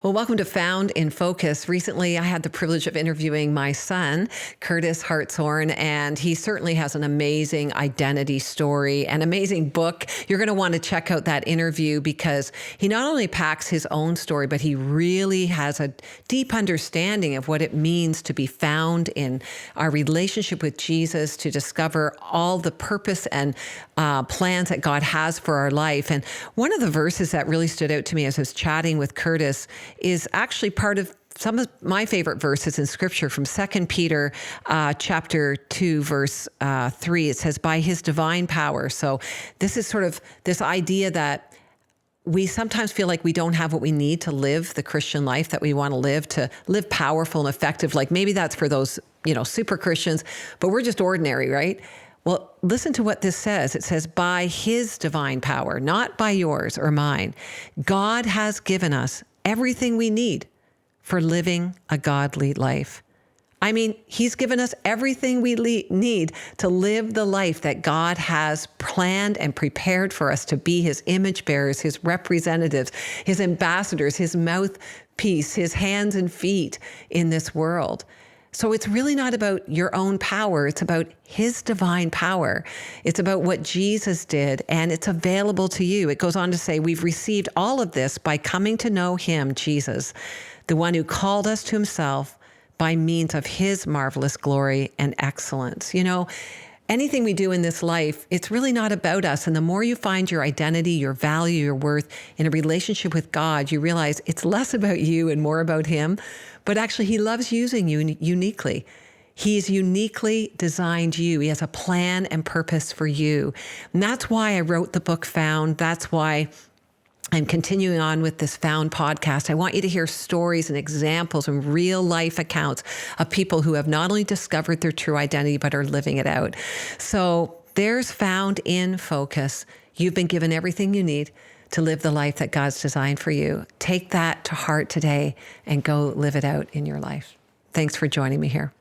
Well, welcome to Found in Focus. Recently, I had the privilege of interviewing my son, Curtis Hartshorn, and he certainly has an amazing identity story, an amazing book. You're going to want to check out that interview because he not only packs his own story, but he really has a deep understanding of what it means to be found in our relationship with Jesus, to discover all the purpose and plans that God has for our life. And one of the verses that really stood out to me as I was chatting with Curtis is actually part of some of my favorite verses in Scripture from 2 Peter chapter 2, verse 3. It says, by his divine power. So this is sort of this idea that we sometimes feel like we don't have what we need to live the Christian life that we want to live powerful and effective. Like maybe that's for those, super Christians, but we're just ordinary, right? Well, listen to what this says. It says, by his divine power, not by yours or mine, God has given us everything we need for living a godly life. I mean, he's given us everything we need to live the life that God has planned and prepared for us to be his image bearers, his representatives, his ambassadors, his mouthpiece, his hands and feet in this world. So it's really not about your own power. It's about his divine power. It's about what Jesus did, and it's available to you. It goes on to say, we've received all of this by coming to know him, Jesus, the one who called us to himself by means of his marvelous glory and excellence. Anything we do in this life, it's really not about us. And the more you find your identity, your value, your worth in a relationship with God, you realize it's less about you and more about him. But actually, he loves using you uniquely. He's uniquely designed you. He has a plan and purpose for you. And that's why I wrote the book Found. That's why I'm continuing on with this Found podcast. I want you to hear stories and examples and real life accounts of people who have not only discovered their true identity, but are living it out. So there's Found in Focus. You've been given everything you need to live the life that God's designed for you. Take that to heart today and go live it out in your life. Thanks for joining me here.